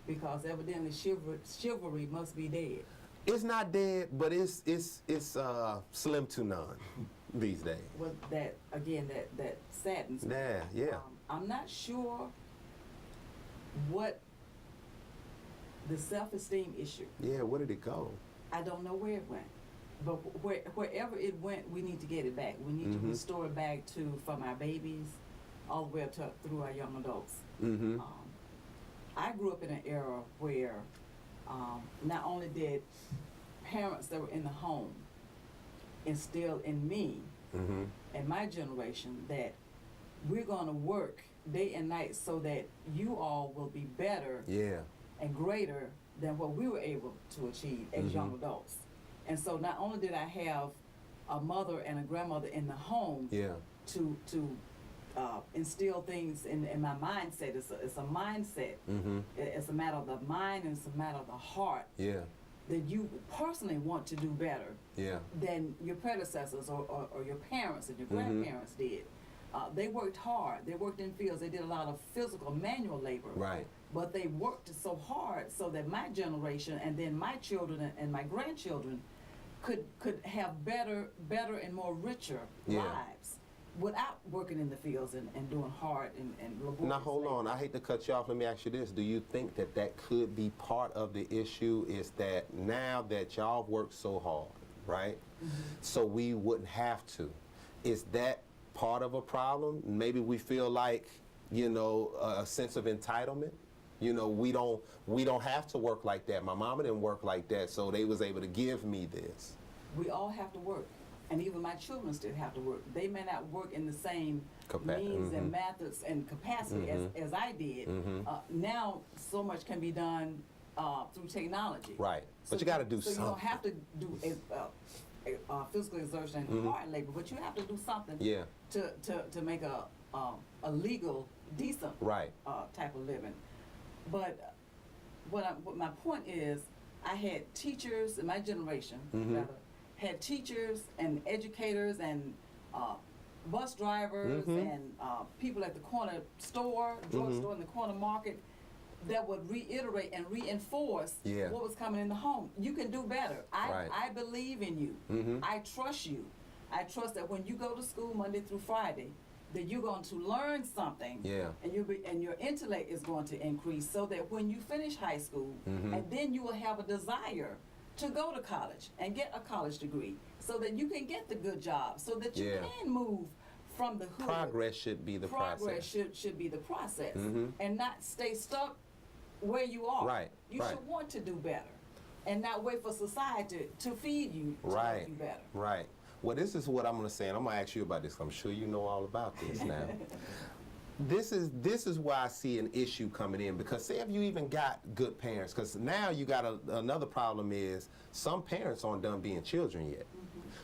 because evidently chivalry must be dead. It's not dead, but it's slim to none these days. Well, that saddens me. Yeah. I'm not sure what the self-esteem issue. Yeah, where did it go? I don't know where it went. But wherever it went, we need to get it back. We need to restore it back from our babies all the way up through our young adults. I grew up in an era where not only did parents that were in the home instill in me and my generation that we're going to work day and night so that you all will be better and greater than what we were able to achieve as young adults. And so not only did I have a mother and a grandmother in the home to instill things in my mindset. It's a mindset. It's a matter of the mind and it's a matter of the heart. That you personally want to do better than your predecessors or your parents and your grandparents did. They worked hard. They worked in fields. They did a lot of physical manual labor. But they worked so hard so that my generation and then my children and my grandchildren could have better and more richer lives without working in the fields and doing hard and laborious. Now hold on, I hate to cut you off. Let me ask you this. Do you think that could be part of the issue is that now that y'all work so hard, right? So we wouldn't have to. Is that part of a problem? Maybe we feel like, you know, a sense of entitlement. You know, we don't have to work like that. My mama didn't work like that, so they was able to give me this. We all have to work, and even my children still have to work. They may not work in the same means and methods and capacity as I did. Now, so much can be done through technology. Right, but you got to do something. So you don't have to do physical exertion and hard labor, but you have to do something to make a legal, decent type of living. But what my point is, I had teachers in my generation, rather, had teachers and educators and bus drivers and people at the corner store, drugstore in the corner market that would reiterate and reinforce what was coming in the home. You can do better. I believe in you. I trust you. I trust that when you go to school Monday through Friday, that you're going to learn something, and your intellect is going to increase, so that when you finish high school, and then you will have a desire to go to college and get a college degree, so that you can get the good job, so that you can move from the hood. Progress should be the process. Progress should be the process, and not stay stuck where you are. Right. You should want to do better, and not wait for society to feed you to make you better. Right. Well, this is what I'm going to say, and I'm going to ask you about this. I'm sure you know all about this now. This is why I see an issue coming in, because say if you even got good parents, because now you got another problem is some parents aren't done being children yet.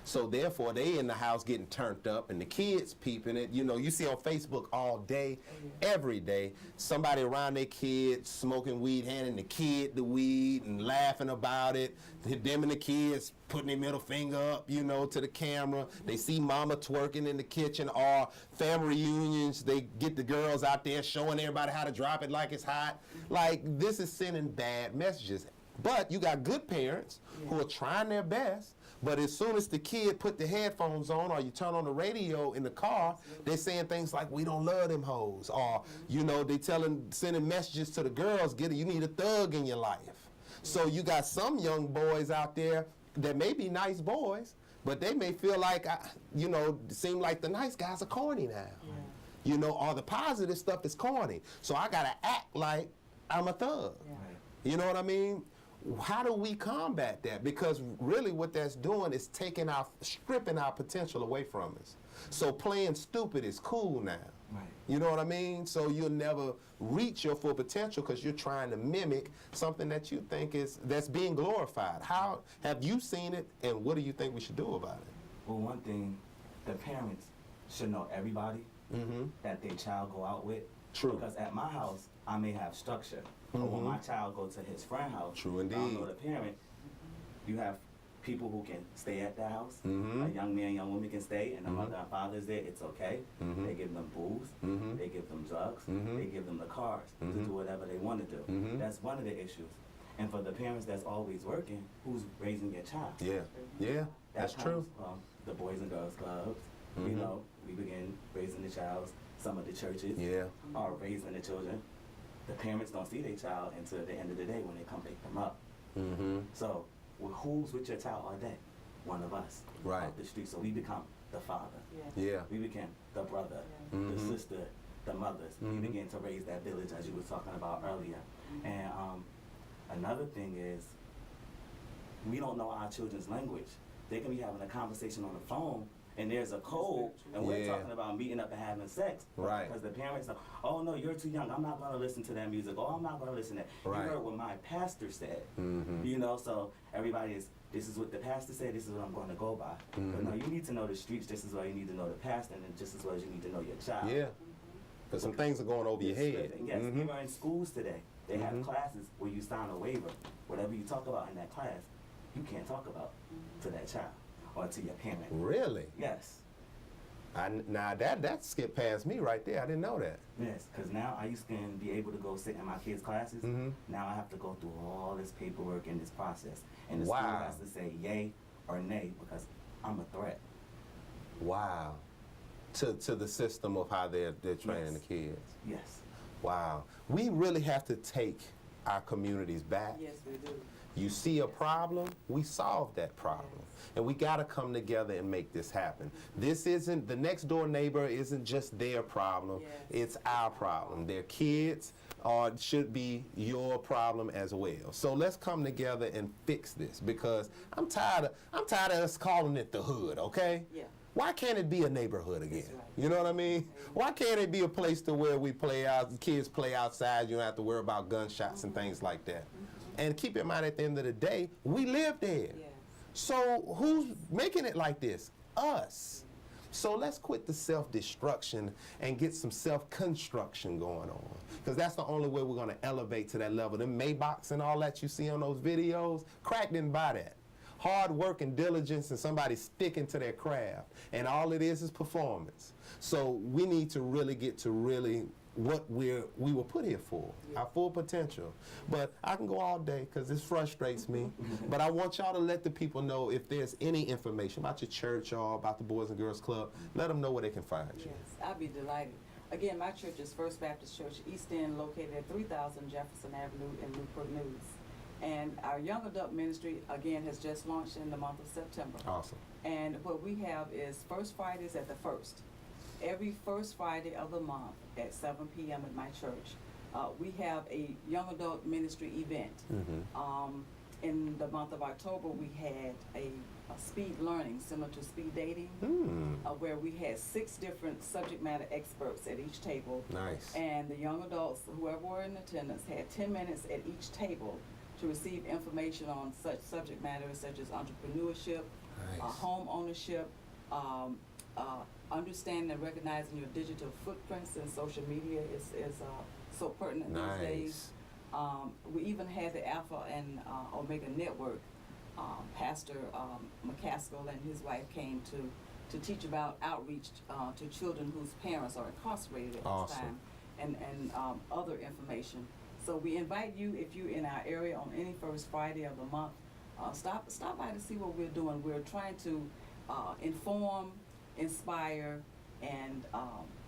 So therefore, they in the house getting turned up, and the kids peeping it. You know, you see on Facebook all day, every day, somebody around their kid smoking weed, handing the kid the weed and laughing about it. Them and the kids putting their middle finger up, you know, to the camera. They see mama twerking in the kitchen, or family reunions, they get the girls out there showing everybody how to drop it like it's hot. Like, this is sending bad messages. But you got good parents who are trying their best. But as soon as the kid put the headphones on, or you turn on the radio in the car, they're saying things like, "We don't love them hoes," or you know, they sending messages to the girls, you need a thug in your life. So you got some young boys out there that may be nice boys, but they may feel like, you know, seem like the nice guys are corny now. You know, or the positive stuff is corny. So I gotta act like I'm a thug. You know what I mean? How do we combat that? Because really what that's doing is stripping our potential away from us. So playing stupid is cool now. You know what I mean? So you'll never reach your full potential because you're trying to mimic something that you think that's being glorified. How have you seen it, and what do you think we should do about it? Well, one thing, the parents should know everybody that their child go out with. True. Because at my house, I may have structure. But when my child goes to his friend's house, True indeed. I don't know the parent, you have people who can stay at the house. A young man, young woman can stay, and the mother and father is there, it's okay. They give them booze, they give them drugs, they give them the cars to do whatever they want to do. That's one of the issues. And for the parents that's always working, who's raising your child? That's true. The Boys and Girls Clubs, you know, we begin raising the child. Some of the churches are raising the children. The parents don't see their child until the end of the day when they come pick them up. So, who's with your child all day? One of us. Off the street. So we become the father. We became the brother, the sister, the mothers. We begin to raise that village, as you were talking about earlier. And another thing is, we don't know our children's language. They can be having a conversation on the phone, and there's a code, and we're talking about meeting up and having sex. Because the parents are, "Oh no, you're too young. I'm not going to listen to that music. Oh, I'm not going to listen to that." You heard what my pastor said. You know, so everybody this is what the pastor said, this is what I'm going to go by. But no, you need to know the streets just as well you need to know the pastor, and just as well as you need to know your child. Because some things are going over your head. Yes, even in schools today, they have classes where you sign a waiver. Whatever you talk about in that class, you can't talk about to that child or to your parent. Really? Yes. Now that skipped past me right there. I didn't know that. Yes, because now I used to be able to go sit in my kids' classes. Now I have to go through all this paperwork and this process. And the school has to say yay or nay because I'm a threat. Wow. To the system of how they're training the kids. Yes. Wow. We really have to take our communities back. Yes, we do. You see a problem, we solve that problem. And we gotta come together and make this happen. This isn't, the next door neighbor isn't just their problem, it's our problem. Their kids should be your problem as well. So let's come together and fix this, because I'm tired of us calling it the hood, okay? Why can't it be a neighborhood again? You know what I mean? Why can't it be a place to where we play out, kids play outside, you don't have to worry about gunshots and things like that. And keep in mind, at the end of the day, we live there. So who's making it like this? Us. So let's quit the self-destruction and get some self-construction going on. Because that's the only way we're going to elevate to that level. Them Maybachs and all that you see on those videos, crack didn't buy that. Hard work and diligence and somebody sticking to their craft. And all it is performance. So we need to really get to really what we were put here for, our full potential. But I can go all day because this frustrates me. But I want y'all to let the people know if there's any information about your church or about the Boys and Girls Club, let them know where they can find you. Yes, I'd be delighted. Again, my church is First Baptist Church, East End, located at 3000 Jefferson Avenue in Newport News. And our young adult ministry, again, has just launched in the month of September. Awesome. And what we have is First Fridays at the First. Every first Friday of the month at 7 p.m. at my church, we have a young adult ministry event. In the month of October, we had a speed learning, similar to speed dating, where we had 6 different subject matter experts at each table. Nice. And the young adults, whoever were in attendance, had 10 minutes at each table to receive information on such subject matters such as entrepreneurship, home ownership, understanding and recognizing your digital footprints, and social media is so pertinent these days. We even had the Alpha and Omega Network. Pastor McCaskill and his wife came to teach about outreach to children whose parents are incarcerated at this time, and other information. So we invite you, if you're in our area on any first Friday of the month, stop by to see what we're doing. We're trying to inform, inspire, and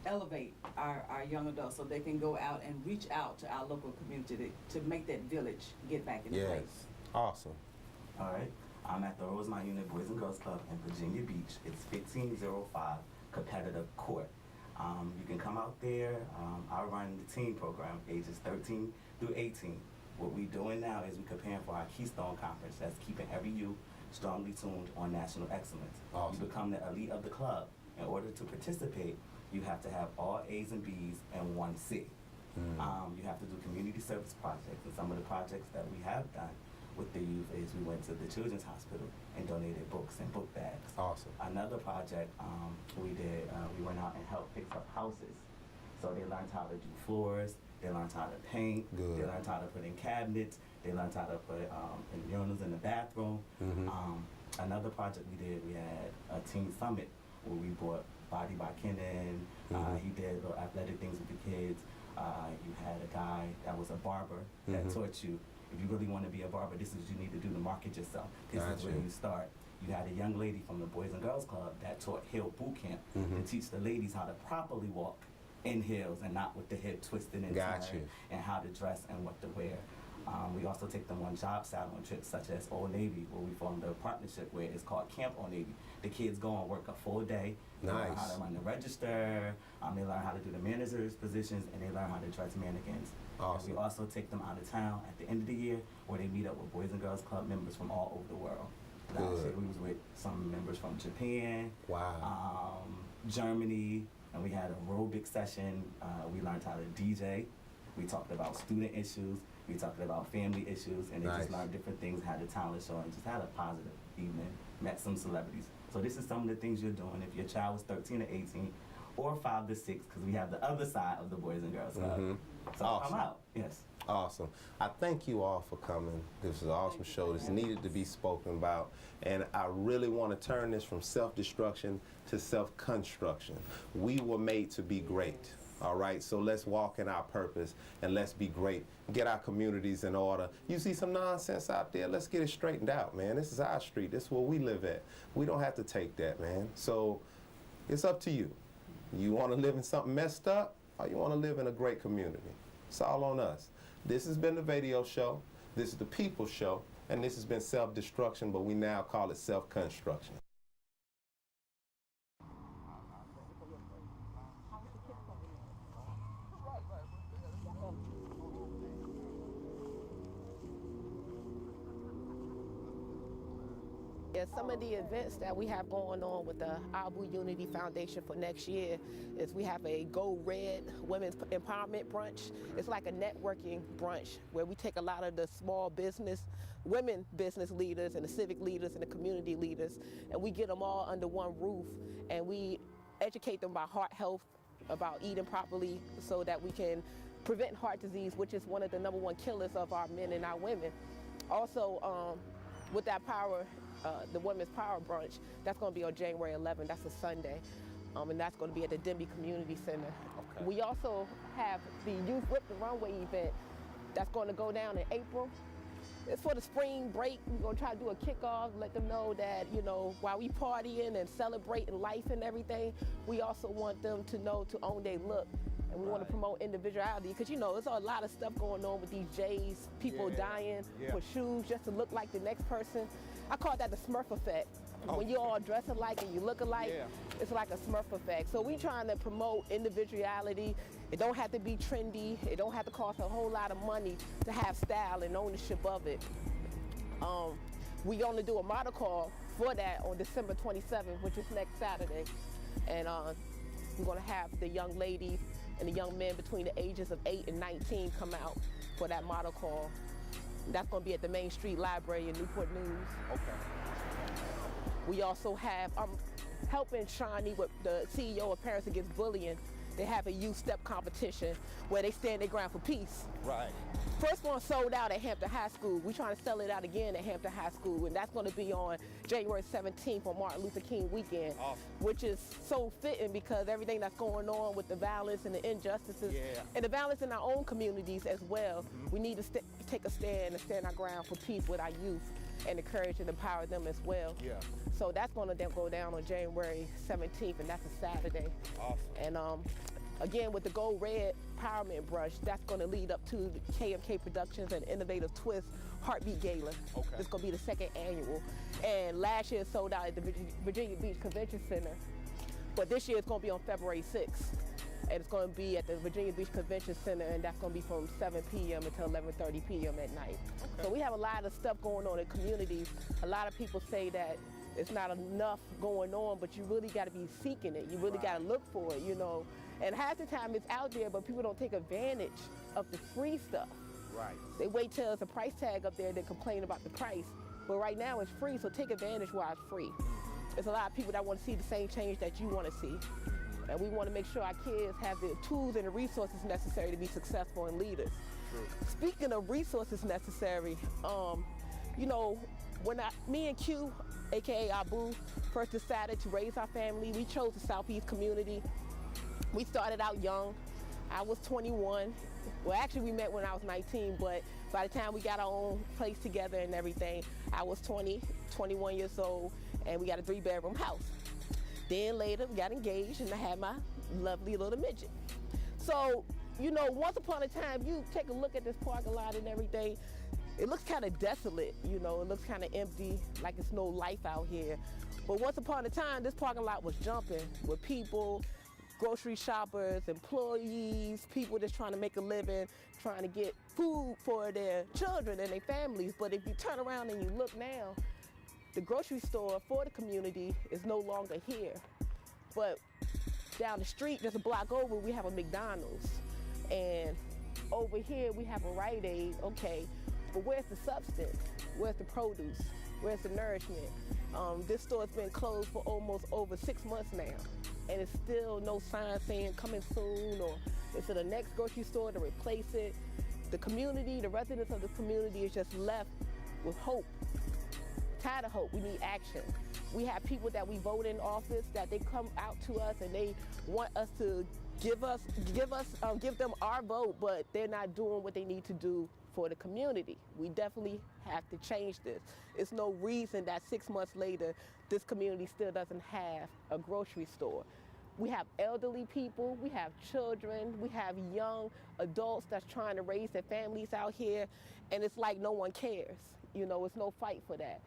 elevate our young adults so they can go out and reach out to our local community to make that village get back in place. Awesome. All right. I'm at the Rosemont Unit Boys and Girls Club in Virginia Beach. It's 1505 Competitive Court. You can come out there. I run the teen program, ages 13 through 18. What we're doing now is we're preparing for our Keystone Conference. That's keeping every youth strongly tuned on national excellence. Awesome. You become the elite of the club. In order to participate, you have to have all A's and B's and 1 C. You have to do community service projects, and some of the projects that we have done with the youth is we went to the Children's Hospital and donated books and book bags. Awesome. Another project we did, we went out and helped fix up houses. So they learned how to do floors, they learned how to paint, they learned how to put in cabinets, they learned how to put in urinals in the bathroom. Another project we did, we had a teen summit where we brought Body by Kenan. He did little athletic things with the kids. You had a guy that was a barber that taught you, if you really want to be a barber, this is what you need to do to market yourself. This is where you start. You had a young lady from the Boys and Girls Club that taught heel boot camp to teach the ladies how to properly walk in heels and not with the hip twisted and turned, and how to dress and what to wear. We also take them on job salon trips such as Old Navy, where we formed a partnership where it's called Camp Old Navy. The kids go and work a full day. They learn how to run the register, they learn how to do the manager's positions, and they learn how to dress mannequins. Awesome. We also take them out of town at the end of the year where they meet up with Boys and Girls Club members from all over the world. Last year we was with some members from Japan, Germany, and we had a aerobic session. We learned how to DJ. We talked about student issues. We talked about family issues, and they just learned different things, had a talent show, and just had a positive evening, met some celebrities. So this is some of the things you're doing if your child was 13 or 18, or 5 to 6, because we have the other side of the Boys and Girls Club. So come out, Awesome. I thank you all for coming. This is an awesome show. This needed to be spoken about, and I really want to turn this from self-destruction to self-construction. We were made to be great. All right, so let's walk in our purpose and let's be great. Get our communities in order. You see some nonsense out there, let's get it straightened out, man. This is our street. This is where we live at. We don't have to take that, man. So it's up to you. You want to live in something messed up, or you want to live in a great community? It's all on us. This has been the VAdio Show. This is the People Show, and this has been self-destruction, but we now call it self-construction. Yeah, some of the events that we have going on with the Abu Unity Foundation for next year is we have a Go Red Women's Empowerment Brunch. It's like a networking brunch where we take a lot of the small business, women business leaders and the civic leaders and the community leaders, and we get them all under one roof, and we educate them about heart health, about eating properly so that we can prevent heart disease, which is one of the #1 killers of our men and our women. Also, with that the Women's Power Brunch, that's going to be on January 11th. That's a Sunday, and that's going to be at the Denby Community Center. Okay. We also have the Youth Whip the Runway event that's going to go down in April. It's for the spring break. We're going to try to do a kickoff, let them know that, you know, while we partying and celebrating life and everything, we also want them to know to own their look. And we want to promote individuality because, you know, there's a lot of stuff going on with these J's, people dying for shoes just to look like the next person. I call that the Smurf effect. When you all dress alike and you look alike, it's like a Smurf effect. So we trying to promote individuality. It don't have to be trendy. It don't have to cost a whole lot of money to have style and ownership of it. We're going to do a model call for that on December 27th, which is next Saturday. And we're going to have the young ladies and the young men between the ages of 8 and 19 come out for that model call. That's going to be at the Main Street Library in Newport News. Okay. We also have, I'm helping Shawnee with the CEO of Parents Against Bullying. They have a youth step competition where they stand their ground for peace. Right. First one sold out at Hampton High School. We're trying to sell it out again at Hampton High School, and that's going to be on January 17th on Martin Luther King weekend, which is so fitting because everything that's going on with the violence and the injustices and the violence in our own communities as well. We need to take a stand and stand our ground for peace with our youth and encourage and empower them as well. So that's going to go down on January 17th, and that's a Saturday. And again, with the Gold Red Empowerment Brush, that's going to lead up to the KMK Productions and Innovative Twist Heartbeat Gala. It's going to be the second annual. And last year it sold out at the Virginia Beach Convention Center. But this year it's going to be on February 6th. And it's going to be at the Virginia Beach Convention Center, and that's going to be from 7 p.m. until 11:30 p.m. at night. So we have a lot of stuff going on in communities. A lot of people say that it's not enough going on, but you really got to be seeking it. You really got to look for it, you know. And half the time it's out there, but people don't take advantage of the free stuff. They wait till there's a price tag up there and then complain about the price. But right now it's free, so take advantage while it's free. There's a lot of people that want to see the same change that you want to see. And we want to make sure our kids have the tools and the resources necessary to be successful and leaders. Speaking of resources necessary, you know, when me and Q, AKA Abu, first decided to raise our family, we chose the Southeast community. We started out young. I was 21. Well, actually we met when I was 19, but by the time we got our own place together and everything, I was 21 years old, and we got a 3-bedroom house. Then later we got engaged and I had my lovely little midget. So, you know, once upon a time, you take a look at this parking lot and everything, it looks kind of desolate, you know, it looks kind of empty, like it's no life out here. But once upon a time, this parking lot was jumping with people, grocery shoppers, employees, people just trying to make a living, trying to get food for their children and their families. But if you turn around and you look now, the grocery store for the community is no longer here. But down the street, just a block over, we have a McDonald's. And over here, we have a Rite Aid, okay. But where's the substance? Where's the produce? Where's the nourishment? This store's been closed for almost over 6 months now. And it's still no sign saying coming soon, or it's to the next grocery store to replace it. The community, the residents of the community is just left with hope. Tired of hope, we need action. We have people that we vote in office that they come out to us and they want us to give them our vote, but they're not doing what they need to do for the community. We definitely have to change this. It's no reason that 6 months later, this community still doesn't have a grocery store. We have elderly people, we have children, we have young adults that's trying to raise their families out here, and it's like no one cares. You know, it's no fight for that.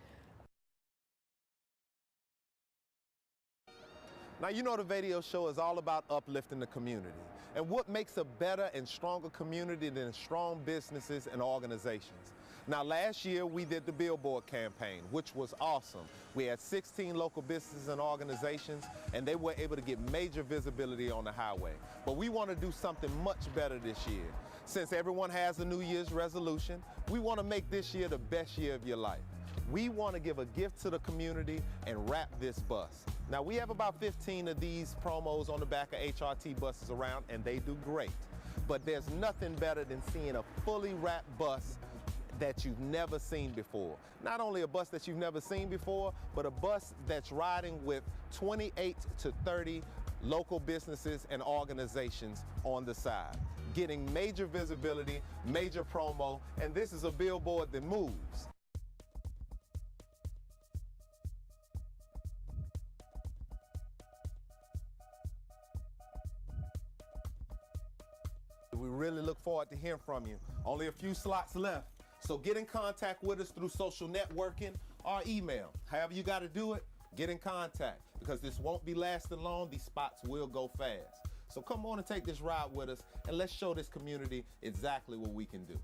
Now, you know the VAdio Show is all about uplifting the community. And what makes a better and stronger community than strong businesses and organizations? Now, last year we did the Billboard campaign, which was awesome. We had 16 local businesses and organizations, and they were able to get major visibility on the highway. But we want to do something much better this year. Since everyone has a New Year's resolution, we want to make this year the best year of your life. We want to give a gift to the community and wrap this bus. Now, we have about 15 of these promos on the back of HRT buses around, and they do great. But there's nothing better than seeing a fully wrapped bus that you've never seen before. Not only a bus that you've never seen before, but a bus that's riding with 28 to 30 local businesses and organizations on the side, getting major visibility, major promo, and this is a billboard that moves. We really look forward to hearing from you. Only a few slots left, so get in contact with us through social networking or email. However you got to do it, get in contact, because this won't be lasting long. These spots will go fast. So come on and take this ride with us, and let's show this community exactly what we can do.